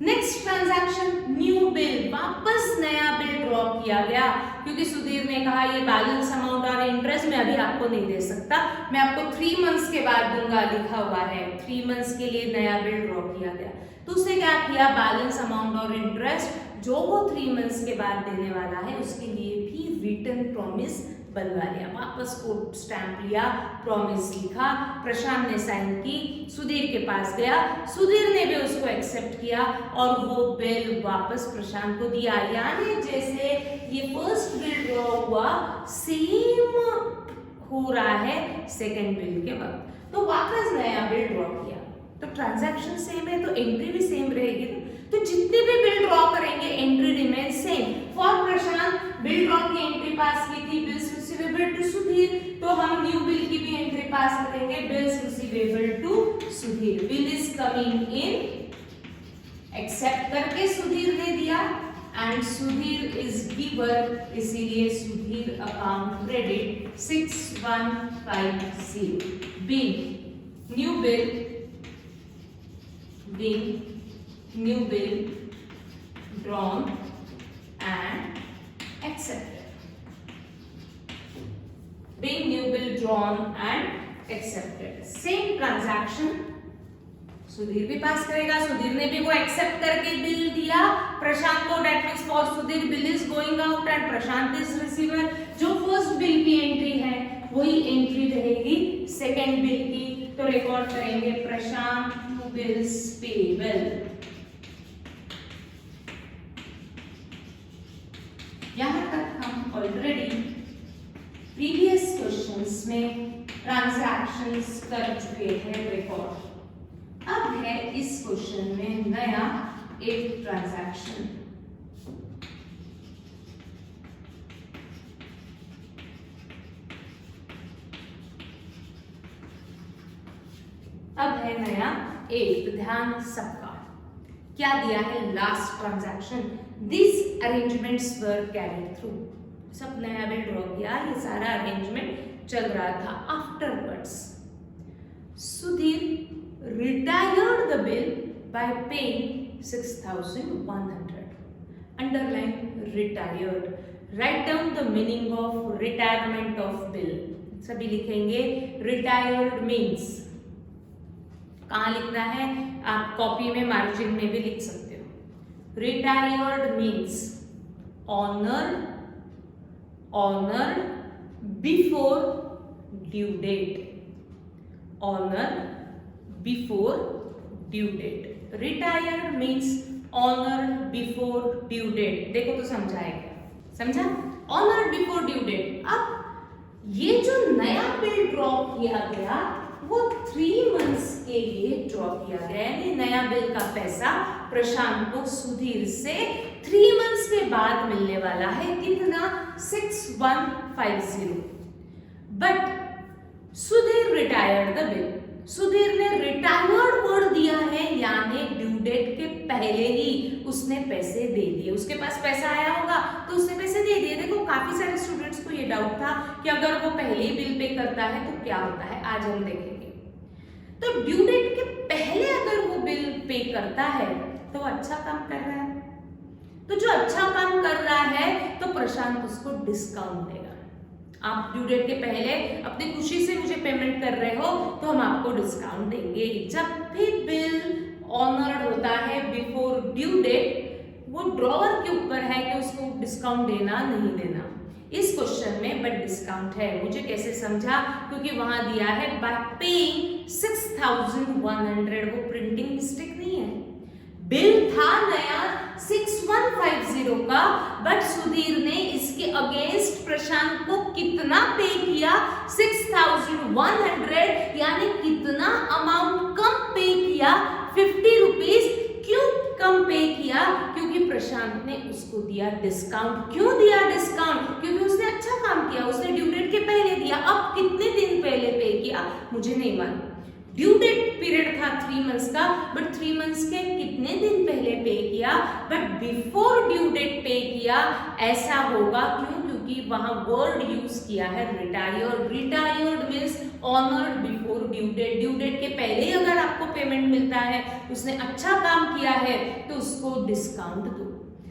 नेक्स्ट ट्रांजैक्शन न्यू बिल, वापस नया बिल ड्रॉ किया गया क्योंकि सुधीर ने कहा ये बैलेंस अमाउंट और इंटरेस्ट मैं अभी आपको नहीं दे सकता, मैं आपको 3 मंथ्स के बाद दूंगा, लिखा हुआ है 3 मंथ्स के लिए नया बिल ड्रॉ किया गया। तो उसने क्या किया? बैलेंस अमाउंट और इंटरेस्ट जो वो 3 मंथ्स के बाद देने वाला है उसके लिए भी रिटन प्रॉमिस बनवा लिया। वापस कोर्ट स्टैंप लिया, प्रॉमिस लिखा, प्रशांत ने साइन की, सुधीर के पास गया, सुधीर ने भी उसको एक्सेप्ट किया और वो बिल वापस प्रशांत को दिया। यानी जैसे ये फर्स्ट बिल ड्रॉ हुआ सेम हो रहा है सेकेंड बिल के वक्त, तो वापस नया बिल ड्रॉ किया। तो ट्रांजैक्शन सेम है तो एंट्री भी सेम रहेगी। तो जितने भी बिल ड्रॉ करेंगे entry remain same. For Prashant bill draw की एंट्री पास की थी बिल्स रिसीवेबल टू सुधीर, तो हम न्यू बिल की भी एंट्री पास करेंगे bills receivable to Sudhir. Bill is coming in, accept करके सुधीर ने दिया एंड सुधीर इज गिवर, इसीलिए Sudhir account credit 6150। Bill new bill, bill new bill drawn and and accepted. Being new bill drawn and accepted. Same transaction. Sudhir भी पास करेगा, सुधीर ने भी वो accept करके बिल दिया प्रशांत को, that means for Sudhir bill is going out and Prashant is receiver. जो first bill की एंट्री है वही एंट्री रहेगी सेकंड बिल की. तो रिकॉर्ड करेंगे प्रशांत बिल्स पेबल. यहां तक हम ऑलरेडी प्रीवियस क्वेश्चंस में ट्रांजैक्शंस कर चुके हैं रिकॉर्ड. अब है इस क्वेश्चन में नया एक ट्रांजैक्शन. अब है नया एक. ध्यान सबका. क्या दिया है last transaction. This arrangements were carried through. सब नया बिल ड्रॉ किया, ये सारा अरेंजमेंट चल रहा था. Afterwards Sudhir retired the bill by paying 6,100. Underline retired. Write down the meaning of retirement of bill. सभी लिखेंगे retired means. कहाँ लिखना है आप कॉपी में मार्जिन में भी लिख सकते हो. Retired means honored before due date. Honored before due date. Retired means honored before due date. देखो तो समझा है क्या? समझा? Honored before due date. अब ये जो नया बिल ड्रॉ किया गया वो 3 months के लिए ड्रॉ किया गया. यानी नया बिल का पैसा प्रशांत को सुधीर से 3 months के बाद मिलने वाला है. कितना? 6150. But Sudhir retired the bill. Sudhir ने रिटायर्ड वर्ड दिया है, यानी ड्यू डेट के पहले ही उसने पैसे दे दिए. उसके पास पैसा आया होगा तो उसने पैसे दे दिए. देखो काफी सारे स्टूडेंट्स को ये डाउट था कि अगर वो पहले ही बिल पे करता है तो क्या होता है. आज हम देखेंगे. तो ड्यू डेट के पहले अगर वो बिल पे करता है तो अच्छा काम कर रहा है. तो जो अच्छा काम कर रहा है तो प्रशांत उसको डिस्काउंट देगा. आप ड्यू डेट के पहले अपनी खुशी से मुझे पेमेंट कर रहे हो तो हम आपको डिस्काउंट देंगे. जब भी बिल ऑनर्ड होता है बिफोर ड्यू डेट वो ड्रॉवर के ऊपर है कि उसको डिस्काउंट देना नहीं देना. इस क्वेश्चन में बट डिस्काउंट है. मुझे कैसे समझा? क्योंकि वहां दिया है बाय पेइंग 6100. वो प्रिंटिंग मिस्टेक नहीं है. बिल था नया 6150 का, बट सुधीर ने इसके अगेंस्ट प्रशांत को कितना पे किया? 6100. यानी कितना अमाउंट कम पे किया? 50 रुपीज. क्यों कम पे किया? क्योंकि प्रशांत ने उसको दिया डिस्काउंट. क्यों दिया डिस्काउंट? क्योंकि उसने अच्छा काम किया. उसने ड्यू डेट के पहले दिया. अब कितने दिन पहले पे किया मुझे नहीं मालूम. ड्यू डेट पीरियड था 3 months का, बट 3 months के कितने दिन पहले पे किया? बट बिफोर ड्यू डेट पे किया. ऐसा होगा क्यों? क्योंकि वहां वर्ड यूज किया है retired. Retired means honoured before due date. Due date के पहले ही अगर आपको पेमेंट मिलता है, उसने अच्छा काम किया है तो उसको डिस्काउंट दो.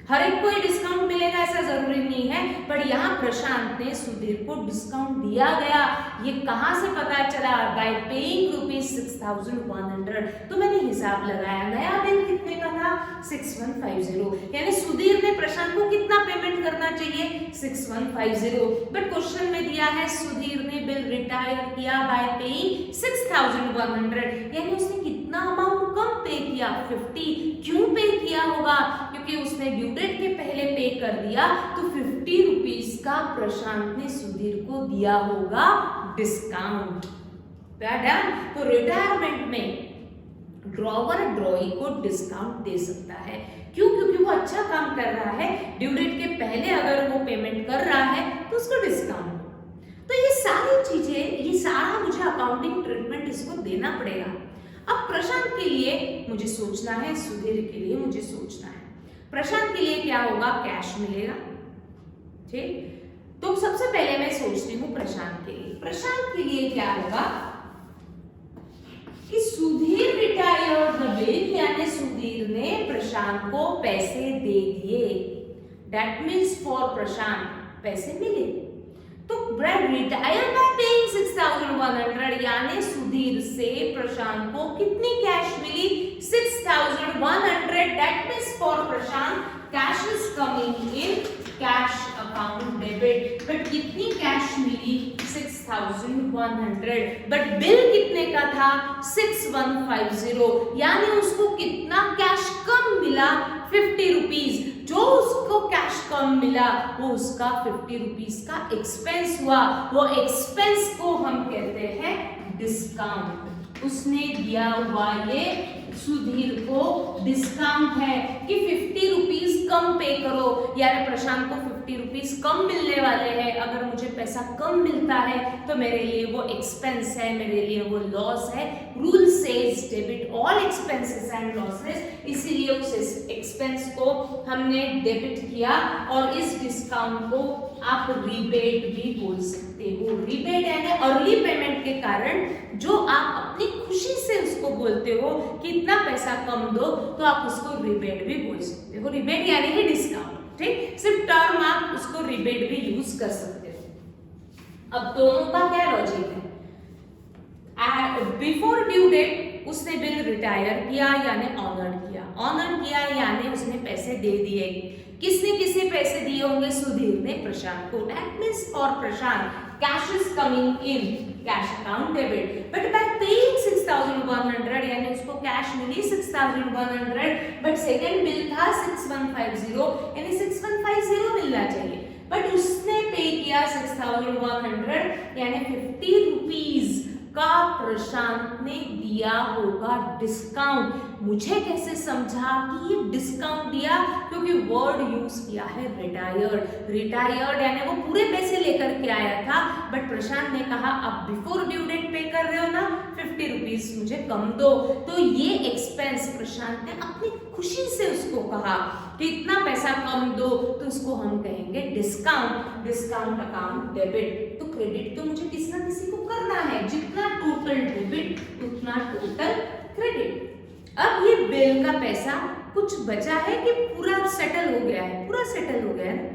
हर एक को ही डिस्काउंट मिलेगा ऐसा जरूरी नहीं है, पर यहाँ प्रशांत ने सुधीर को डिस्काउंट दिया गया. ये कहां से पता चला? Bye paying ₹6100. तो मैंने हिसाब लगाया. नया बिल कितने का था? 6150. यानी सुधीर ने प्रशांत को कितना पेमेंट करना चाहिए? 6150. बट क्वेश्चन में दिया है सुधीर ने बिल रिटायर किया बाय पेइंग 6100. यानी उसने कितना अमाउंट कम पे किया? 50. क्यों पे किया होगा? क्योंकि उसने ड्यू डेट के पहले पे कर दिया तो 50 रुपीज का प्रशांत ने सुधीर को दिया होगा डिस्काउंट. तो रिटायरमेंट में ड्रॉवर ड्रॉई को डिस्काउंट दे सकता है. क्यों? क्योंकि वो अच्छा काम कर रहा है. ड्यू डेट के पहले अगर वो पेमेंट कर रहा है तो उसको डिस्काउंट. तो ये सारी चीजें, ये सारा मुझे अकाउंटिंग ट्रीटमेंट इसको देना पड़ेगा. अब प्रशांत के लिए मुझे सोचना है, सुधीर के लिए मुझे सोचना है. प्रशांत के लिए क्या होगा? कैश मिलेगा. ठीक. तो सबसे पहले मैं सोचती हूँ प्रशांत के लिए. प्रशांत के लिए क्या होगा कि सुधीर रिटायर्ड द बिल, यानी सुधीर ने प्रशांत को पैसे दे दिए. दैट मीन्स फॉर प्रशांत पैसे मिले। तो ब्रैड रिटायर्ड बाय पेइंग 6100, यानी सुधीर से प्रशांत को कितनी कैश मिली? 6100। That means for Prashant cash is coming in cash account debit. But कितनी कैश मिली? 6100। बट बिल कितने का था? 6150, यानी उसको कितना कैश कम मिला? 50 रुपीज। जो उसको कैश कम मिला वो उसका 50 रुपीज का एक्सपेंस हुआ। वो एक्सपेंस को हम कहते हैं डिस्काउंट। उसने दिया हुआ ये सुधीर को डिस्काउंट है कि 50 रुपीज कम पे करो, यानी प्रशांत को 50 रुपीज कम मिलने वाले हैं। अगर मुझे पैसा कम मिलता है तो मेरे लिए वो एक्सपेंस है, मेरे लिए वो लॉस है। Rule says debit all expenses and losses, इसीलिए उस एक्सपेंस को हमने डेबिट किया। और इस डिस्काउंट को आप रिबेट भी बोल सकते हो। रिबेट यानी अर्ली पेमेंट के कारण जो आप अपनी खुशी से उसको बोलते हो कि इतना पैसा कम दो, तो आप उसको रिबेट भी बोल सकते हो। रिबेट यानी कि डिस्काउंट, ठीक? सिर्फ टर्म आप उसको रिबेट भी यूज कर सकते हो। अब दोनों का क्या लॉजिक है? बिफोर ड्यू डेट उसने बिल रिटायर किया यानी ऑनर किया। ऑनर किया यानी उसने पैसे दे दिए। किसने किसे पैसे दिए होंगे? सुधीर ने प्रशांत को। That means for Prashant cash is coming in cash account debit. But by paying 6100, यानी उसको कैश मिली 6100, बट सेकंड बिल था 6150, यानी 6150 मिलना चाहिए। बट उसने पे किया 6100, यानी 50 रुपीज का प्रशांत ने दिया होगा डिस्काउंट। मुझे कैसे समझा कि ये डिस्काउंट दिया? क्योंकि वर्ड यूज किया है रिटायर्ड। रिटायर्ड यानी वो पूरे पैसे लेकर के आया था, बट प्रशांत ने कहा अब बिफोर ड्यू डेट पे कर रहे हो ना, 50 रुपीज मुझे कम दो। तो ये एक्सपेंस प्रशांत ने अपनी खुशी से उसको कहा कि इतना पैसा कम दो, तो उसको हम कहेंगे डिस्काउंट। Discount account debit. तो क्रेडिट तो मुझे किसी ना किसी को करना है, जितना टोटल डेबिट उतना टोटल क्रेडिट। अब ये बिल का पैसा कुछ बचा है कि पूरा सेटल हो गया है? पूरा सेटल हो गया है।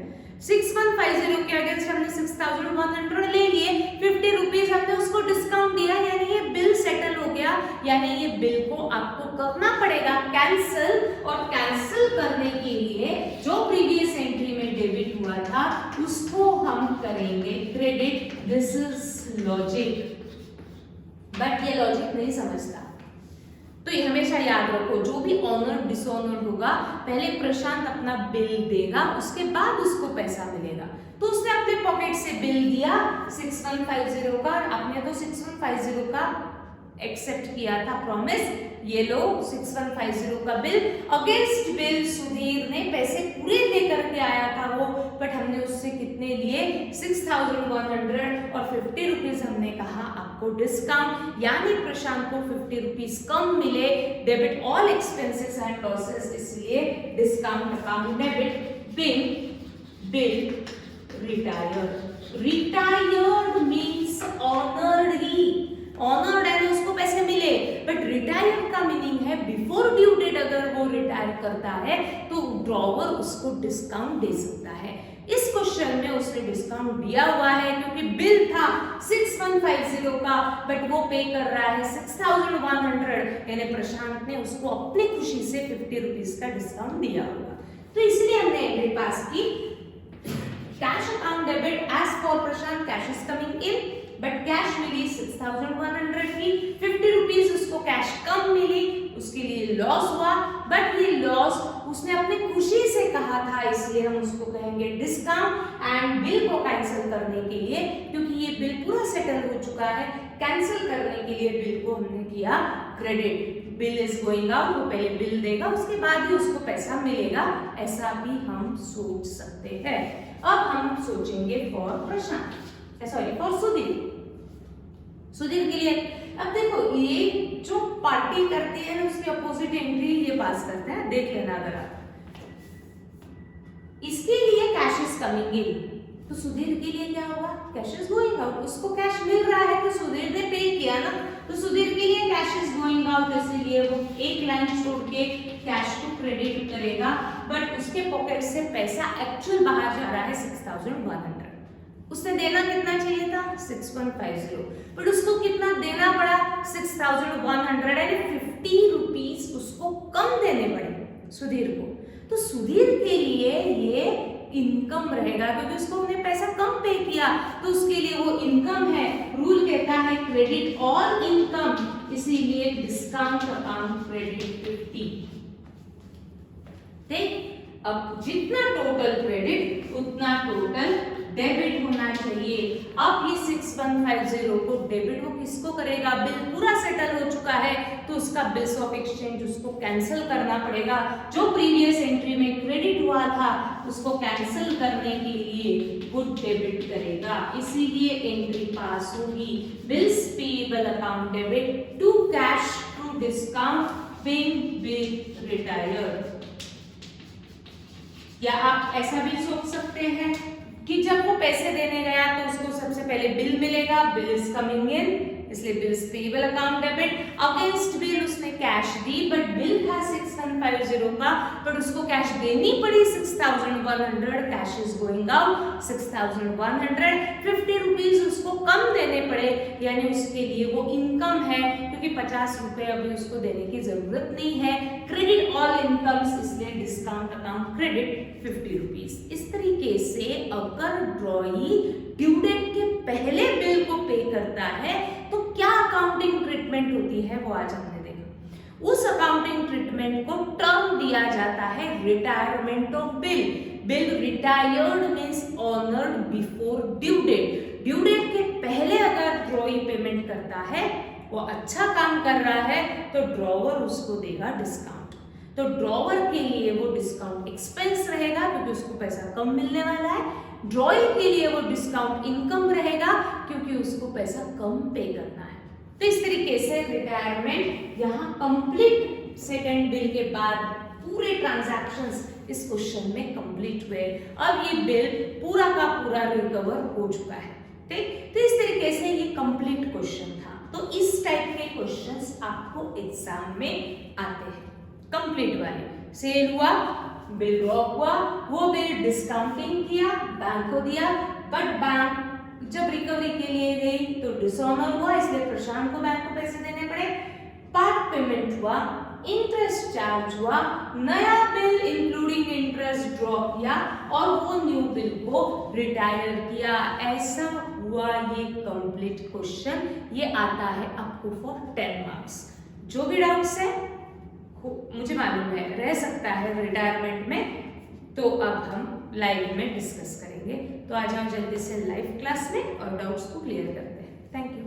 6150 के अगेंस्ट हमने 6100 ले लिए, 50 रुपीज हमने उसको डिस्काउंट दिया, यानी ये बिल सेटल हो गया। यानी ये बिल को आपको करना पड़ेगा कैंसिल, और कैंसिल करने के लिए जो प्रीवियस एंट्री में डेबिट हुआ था उसको हम करेंगे credit. This is logic. But ये लॉजिक नहीं समझता, तो ये हमेशा याद रखो, जो भी ऑनर डिसऑनर होगा पहले प्रशांत अपना बिल देगा, उसके बाद उसको पैसा मिलेगा। तो उसने अपने पॉकेट से बिल दिया 6150 का, आपने तो 6150 का एक्सेप्ट किया था प्रॉमिस। ये लो 6150 का बिल। अगेंस्ट बिल सुधीर ने पैसे पूरे लेकर के आया था वो, बट हमने उससे कितने लिए? 6100, और 50 रुपीज हमने कहा आपको डिस्काउंट, यानी प्रशांत को 50 रुपीज कम मिले। Debit all expenses and losses, इसलिए discount account debit. Bill retired. Retired means honoured ही। ऑनर्ड यानी उसको पैसे मिले, बट रिटायर्ड का मीनिंग है बिफोर ड्यू डेट अगर वो रिटायर करता है तो ड्रॉवर उसको डिस्काउंट दे सकता है। इस क्वेश्चन में उसने डिस्काउंट दिया हुआ है क्योंकि बिल था 6150 का, बट वो पे कर रहा है 6100, यानी प्रशांत ने उसको अपनी खुशी से 50 रुपीज का डिस्काउंट दिया होगा। तो इसलिए हमने एंट्री पास की cash account debit as for Prashant cash is coming in, but cash मिली 6100 की, 50 रुपीज उसको कैश कम मिली, उसके लिए लॉस हुआ। बट ये लॉस उसने अपनी खुशी से कहा था, इसलिए हम उसको कहेंगे डिस्काउंट। एंड बिल को कैंसिल करने के लिए, क्योंकि ये बिल पूरा सेटल हो चुका है, कैंसिल करने के लिए बिल को हमने किया credit. Bill is going out, वो पहले बिल देगा उसके बाद ही उसको पैसा मिलेगा, ऐसा भी हम सोच सकते हैं। अब हम सोचेंगे for Prashant, sorry for Sudhir. Sudhir के लिए अब देखो, ये जो पार्टी करती है ना उसकी अपोजिट एंट्री ये पास करते हैं, देख लेना अगर आप। इसके लिए कैश इज कमिंग इन, तो सुधीर के लिए क्या होगा, कैश इज गोइंग आउट, उसको कैश मिल रहा है तो सुधीर ने पे किया ना, तो सुधीर के लिए कैश इज गोइंग आउट, इसलिए वो एक लाइन छोड़ के कैश को क्रेडिट करेगा, बट उसके पॉकेट से पैसा एक्चुअल बाहर जा रहा है 6100। उसने देना कितना चाहिए था 6150, बट उसको कितना देना पड़ा 6100 यानी 50 रुपीज उसको कम देने पड़े सुधीर को। तो सुधीर के लिए ये इनकम रहेगा क्योंकि उसको उन्हें पैसा कम पे किया, तो उसके लिए वो इनकम है। रूल कहता है क्रेडिट ऑल इनकम, इसीलिए डिस्काउंट अकाउंट क्रेडिट 50। ठीक, अब जितना टोटल क्रेडिट उतना टोटल डेबिट होना चाहिए। अब ये 6150 को डेबिट वो किसको करेगा, बिल पूरा सेटल हो चुका है तो उसका बिल्स ऑफ एक्सचेंज उसको कैंसिल करना पड़ेगा। जो प्रीवियस एंट्री में क्रेडिट हुआ था उसको कैंसिल करने के लिए वो डेबिट करेगा, इसीलिए एंट्री पास होगी। Bills payable account debit to cash to discount when bill retired. या आप ऐसा भी सोच सकते हैं कि जब वो पैसे देने गया तो उसको सबसे पहले बिल मिलेगा, बिल इज कमिंग इन, इसलिए bills payable account debit. Against bill उसने कैश दी, बट बिल था 6150 का, बट उसको कैश देनी पड़ी 6100, cash is going out 6100, 50 rupees उसको कम देने पड़े, यानी उसके लिए वो इनकम है क्योंकि 50 रुपए अभी उसको देने की जरूरत नहीं है। क्रेडिट ऑल इनकम्स, इसलिए डिस्काउंट अकाउंट क्रेडिट 50 रुपीज। इस तरीके से अगर ड्रॉई ड्यू डेट के पहले बिल को पे करता है तो क्या अकाउंटिंग ट्रीटमेंट होती है वो आज हमने देखा। उस अकाउंटिंग ट्रीटमेंट को टर्म दिया जाता है retirement of bill. Bill retired means honoured before due date. Due date के पहले अगर ड्रॉई पेमेंट करता है, वो अच्छा काम कर रहा है तो ड्रॉवर उसको देगा डिस्काउंट। तो ड्रॉवर के लिए वो डिस्काउंट एक्सपेंस रहेगा क्योंकि उसको पैसा कम मिलने वाला है। ड्रॉई के लिए वो डिस्काउंट इनकम रहेगा क्योंकि उसको पैसा कम पे करना है। तो इस तरीके से रिटायरमेंट यहाँ कंप्लीट सेकंड बिल के बाद पूरे ट्रांजैक्शंस इस क्वेश्चन में कंप्लीट हुए। अब ये बिल पूरा का पूरा रिकवर हो चुका है। ठीक, तो इस तरीके से ये कंप्लीट क्वेश्चन था। तो इस टाइप के क्वेश्चंस आपको एग्जाम में आते हैं। कंप्लीट वाले, सेल हुआ, बिल ड्रॉप हुआ, वो बिल डिस्काउंटिंग किया, बैंक को दिया, बट बैंक जब रिकवरी के लिए गई तो डिसऑनर हुआ, इसलिए प्रशांत को बैंक को पैसे देने पड़े। पार्ट पेमेंट हुआ, इंटरेस्ट चार्ज हुआ, नया बिल इंक्लूडिंग इंटरेस्ट ड्रॉप किया और वो न्यू बिल को रिटायर किया। ऐसा हुआ ये कंप्लीट क्वेश्चन। ये आता है आपको फॉर 10 मार्क्स। जो भी डाउट्स है मुझे मालूम है रह सकता है रिटायरमेंट में, तो अब हम लाइव में डिस्कस करेंगे। तो आ जाओ जल्दी से लाइव क्लास में और डाउट्स को क्लियर करते हैं। Thank you.